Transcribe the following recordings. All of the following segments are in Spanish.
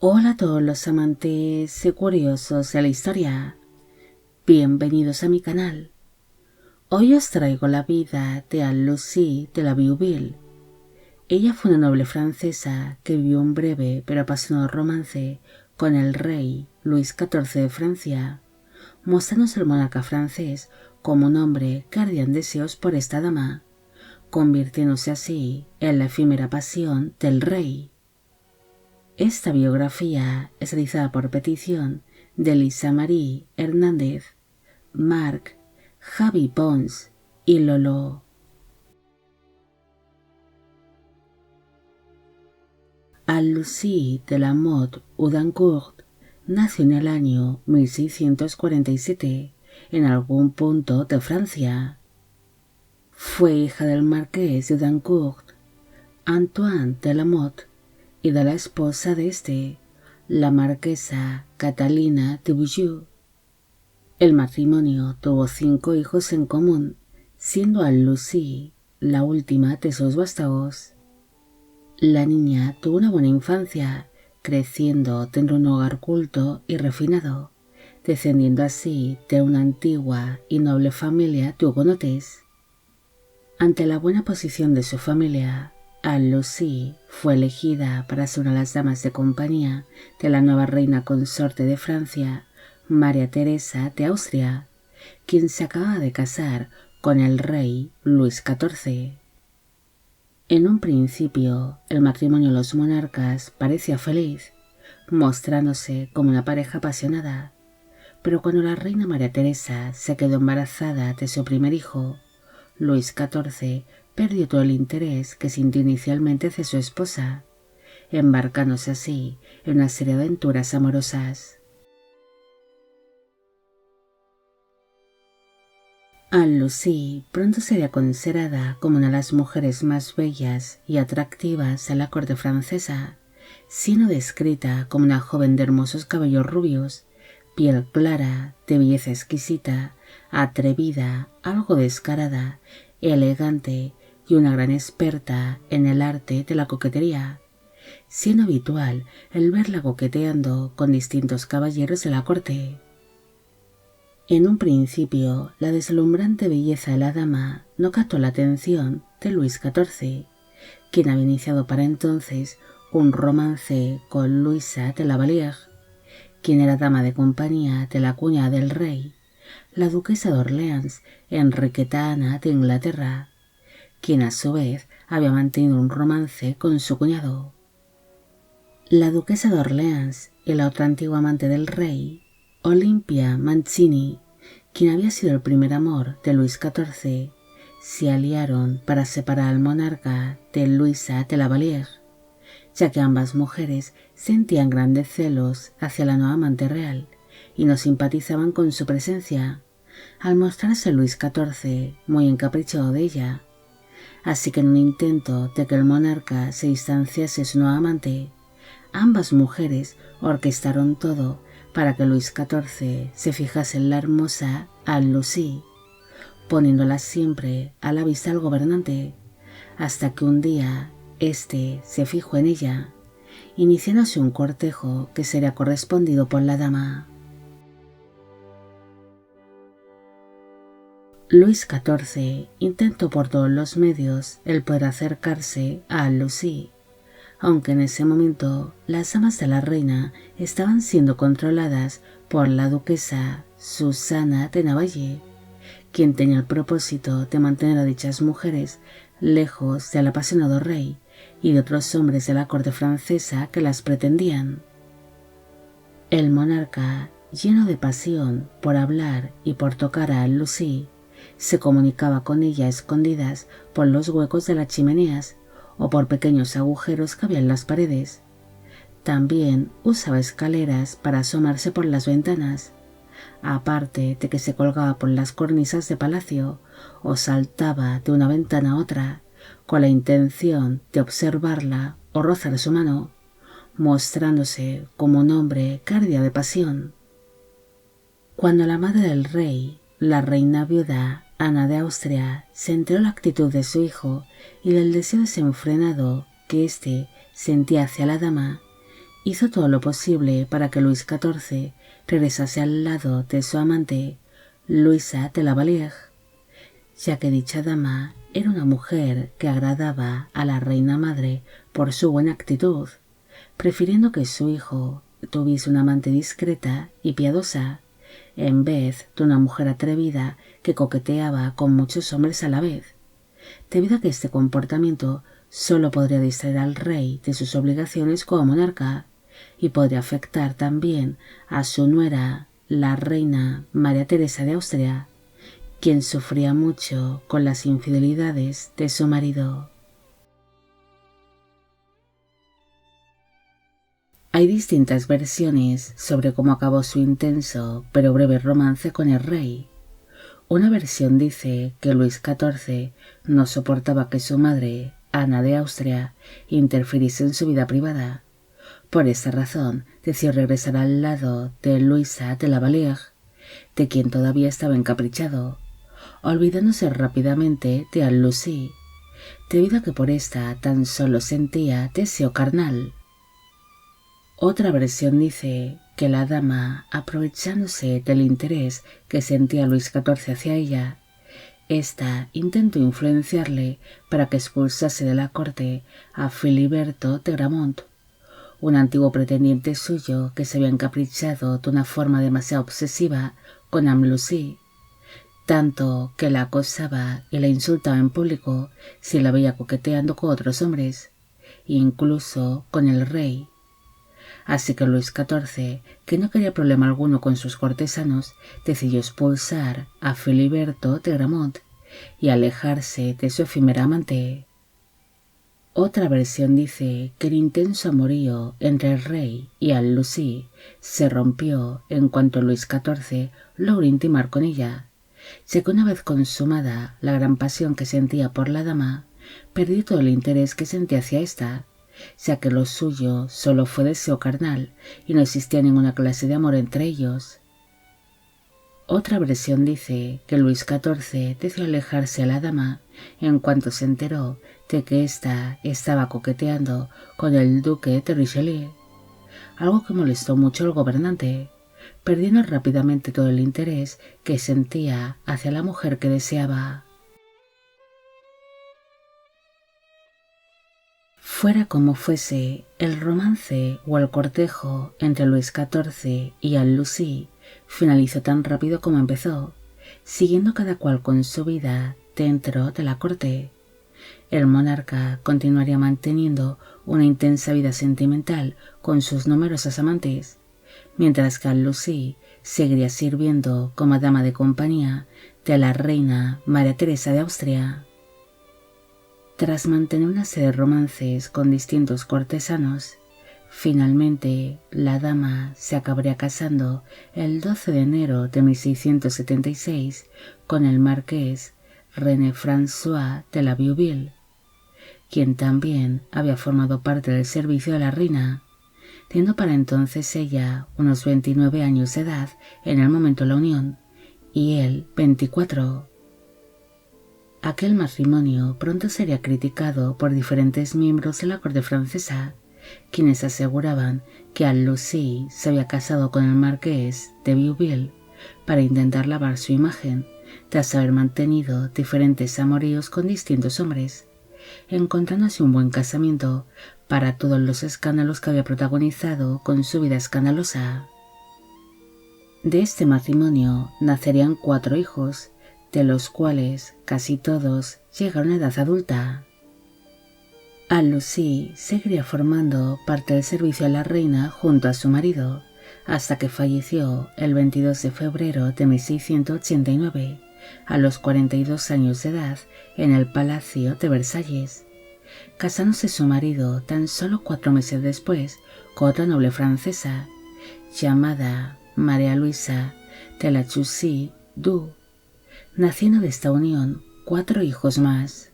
Hola a todos los amantes y curiosos de la historia, bienvenidos a mi canal. Hoy os traigo la vida de Anne-Lucie de la Vieuville. Ella fue una noble francesa que vivió un breve pero apasionado romance con el rey Luis XIV de Francia, mostrándose el monarca francés como un hombre que ardía en deseos por esta dama, convirtiéndose así en la efímera pasión del rey. Esta biografía es realizada por petición de Lisa Marie Hernández, Marc, Javi Pons y Lolo. Anne-Lucie de la Motte Houdancourt nació en el año 1647 en algún punto de Francia. Fue hija del marqués de Houdancourt, Antoine de la Motte, y de la esposa de este, la marquesa Catalina de Beaujeu. El matrimonio tuvo 5 hijos en común, siendo Anne-Lucie la última de sus vástagos. La niña tuvo una buena infancia, creciendo dentro de un hogar culto y refinado, descendiendo así de una antigua y noble familia de hugonotes. Ante la buena posición de su familia, Anne-Lucie fue elegida para ser una de las damas de compañía de la nueva reina consorte de Francia, María Teresa de Austria, quien se acababa de casar con el rey Luis XIV. En un principio, el matrimonio de los monarcas parecía feliz, mostrándose como una pareja apasionada, pero cuando la reina María Teresa se quedó embarazada de su primer hijo, Luis XIV perdió todo el interés que sintió inicialmente hacia su esposa, embarcándose así en una serie de aventuras amorosas. Anne-Lucie pronto sería considerada como una de las mujeres más bellas y atractivas de la corte francesa, siendo descrita como una joven de hermosos cabellos rubios, piel clara, de belleza exquisita, atrevida, algo descarada, elegante y una gran experta en el arte de la coquetería, siendo habitual el verla coqueteando con distintos caballeros de la corte. En un principio, la deslumbrante belleza de la dama no captó la atención de Luis XIV, quien había iniciado para entonces un romance con Luisa de la Vallière, quien era dama de compañía de la cuñada del rey, la duquesa de Orleans, Enriqueta Ana de Inglaterra, quien a su vez había mantenido un romance con su cuñado. La duquesa de Orleans y la otra antigua amante del rey, Olympia Mancini, quien había sido el primer amor de Luis XIV, se aliaron para separar al monarca de Luisa de la Vallière, ya que ambas mujeres sentían grandes celos hacia la nueva amante real y no simpatizaban con su presencia, al mostrarse Luis XIV muy encaprichado de ella. Así que en un intento de que el monarca se distanciase de su nueva amante, ambas mujeres orquestaron todo para que Luis XIV se fijase en la hermosa Anne-Lucie, poniéndola siempre a la vista del gobernante, hasta que un día éste se fijó en ella, iniciándose un cortejo que sería correspondido por la dama. Luis XIV intentó por todos los medios el poder acercarse a Anne-Lucie, aunque en ese momento las damas de la reina estaban siendo controladas por la duquesa Susana de Navalle, quien tenía el propósito de mantener a dichas mujeres lejos del apasionado rey y de otros hombres de la corte francesa que las pretendían. El monarca, lleno de pasión por hablar y por tocar a Anne-Lucie, se comunicaba con ella a escondidas por los huecos de las chimeneas o por pequeños agujeros que había en las paredes. También usaba escaleras para asomarse por las ventanas, aparte de que se colgaba por las cornisas de palacio o saltaba de una ventana a otra con la intención de observarla o rozar su mano, mostrándose como un hombre que ardía de pasión. Cuando la madre del rey, la reina viuda Ana de Austria, se enteró de la actitud de su hijo y del deseo desenfrenado que éste sentía hacia la dama, hizo todo lo posible para que Luis XIV regresase al lado de su amante, Luisa de la Vallière, ya que dicha dama era una mujer que agradaba a la reina madre por su buena actitud, prefiriendo que su hijo tuviese una amante discreta y piadosa, en vez de una mujer atrevida que coqueteaba con muchos hombres a la vez, debido a que este comportamiento solo podría distraer al rey de sus obligaciones como monarca y podría afectar también a su nuera, la reina María Teresa de Austria, quien sufría mucho con las infidelidades de su marido. Hay distintas versiones sobre cómo acabó su intenso pero breve romance con el rey. Una versión dice que Luis XIV no soportaba que su madre, Ana de Austria, interfiriese en su vida privada. Por esta razón decidió regresar al lado de Luisa de la Vallière, de quien todavía estaba encaprichado, olvidándose rápidamente de Anne-Lucie, debido a que por esta tan solo sentía deseo carnal. Otra versión dice que la dama, aprovechándose del interés que sentía Luis XIV hacia ella, ésta intentó influenciarle para que expulsase de la corte a Filiberto de Gramont, un antiguo pretendiente suyo que se había encaprichado de una forma demasiado obsesiva con Anne-Lucie, tanto que la acosaba y la insultaba en público si la veía coqueteando con otros hombres, incluso con el rey. Así que Luis XIV, que no quería problema alguno con sus cortesanos, decidió expulsar a Filiberto de Gramont y alejarse de su efímera amante. Otra versión dice que el intenso amorío entre el rey y Anne-Lucie se rompió en cuanto Luis XIV logró intimar con ella, ya que una vez consumada la gran pasión que sentía por la dama, perdió todo el interés que sentía hacia ésta, ya que lo suyo solo fue deseo carnal y no existía ninguna clase de amor entre ellos. Otra versión dice que Luis XIV decidió alejarse a la dama en cuanto se enteró de que ésta estaba coqueteando con el duque de Richelieu, algo que molestó mucho al gobernante, perdiendo rápidamente todo el interés que sentía hacia la mujer que deseaba. Fuera como fuese, el romance o el cortejo entre Luis XIV y Anne-Lucie finalizó tan rápido como empezó, siguiendo cada cual con su vida dentro de la corte. El monarca continuaría manteniendo una intensa vida sentimental con sus numerosas amantes, mientras que Anne-Lucie seguiría sirviendo como dama de compañía de la reina María Teresa de Austria. Tras mantener una serie de romances con distintos cortesanos, finalmente la dama se acabaría casando el 12 de enero de 1676 con el marqués René François de la Vieuville, quien también había formado parte del servicio de la reina, teniendo para entonces ella unos 29 años de edad en el momento de la unión, y él 24. Aquel matrimonio pronto sería criticado por diferentes miembros de la corte francesa, quienes aseguraban que Anne-Lucie se había casado con el marqués de Vieuville para intentar lavar su imagen, tras haber mantenido diferentes amoríos con distintos hombres, encontrando así un buen casamiento para todos los escándalos que había protagonizado con su vida escandalosa. De este matrimonio nacerían 4 hijos, de los cuales casi todos llegaron a edad adulta. Anne-Lucie seguiría formando parte del servicio de la reina junto a su marido, hasta que falleció el 22 de febrero de 1689, a los 42 años de edad, en el Palacio de Versalles, casándose su marido tan solo 4 meses después con otra noble francesa, llamada María Luisa de la Choisy-d'Eu, naciendo de esta unión 4 hijos más.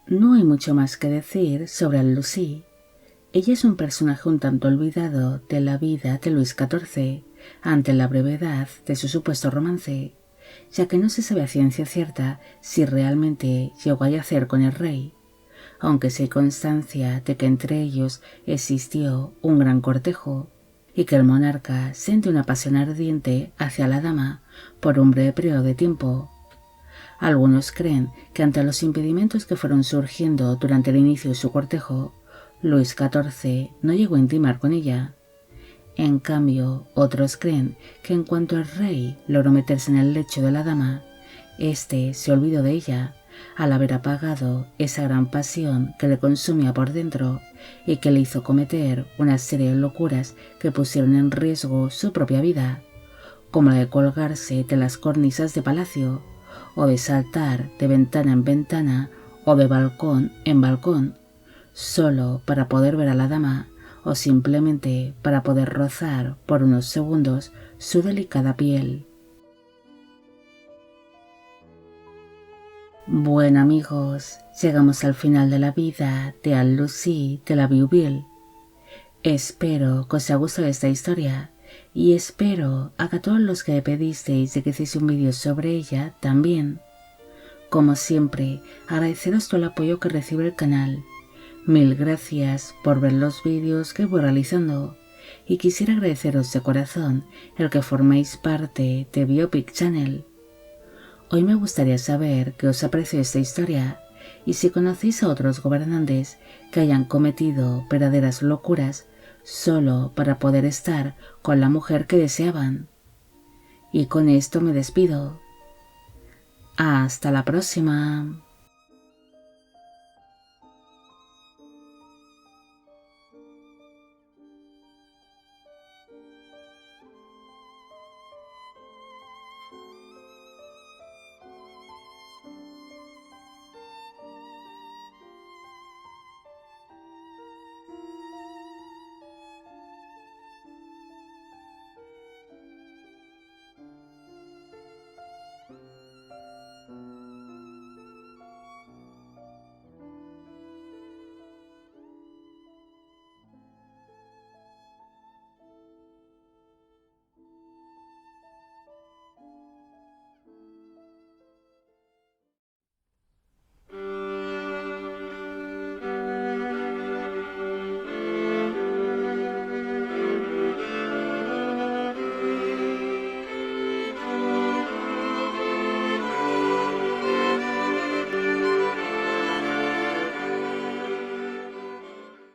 No hay mucho más que decir sobre Anne-Lucie. Ella es un personaje un tanto olvidado de la vida de Luis XIV ante la brevedad de su supuesto romance, ya que no se sabe a ciencia cierta si realmente llegó a yacer con el rey, aunque sí hay constancia de que entre ellos existió un gran cortejo y que el monarca siente una pasión ardiente hacia la dama por un breve periodo de tiempo. Algunos creen que ante los impedimentos que fueron surgiendo durante el inicio de su cortejo, Luis XIV no llegó a intimar con ella. En cambio, otros creen que en cuanto el rey logró meterse en el lecho de la dama, éste se olvidó de ella, al haber apagado esa gran pasión que le consumía por dentro y que le hizo cometer una serie de locuras que pusieron en riesgo su propia vida, como la de colgarse de las cornisas de palacio, o de saltar de ventana en ventana o de balcón en balcón, solo para poder ver a la dama o simplemente para poder rozar por unos segundos su delicada piel. Bueno amigos, llegamos al final de la vida de Anne-Lucie de la Vieuville. Espero que os haya gustado esta historia y espero a que todos los que me pedisteis de que hiciese un vídeo sobre ella también. Como siempre, agradeceros todo el apoyo que recibe el canal. Mil gracias por ver los vídeos que voy realizando y quisiera agradeceros de corazón el que formáis parte de Biopic Channel. Hoy me gustaría saber qué os ha parecido esta historia y si conocéis a otros gobernantes que hayan cometido verdaderas locuras solo para poder estar con la mujer que deseaban. Y con esto me despido. Hasta la próxima.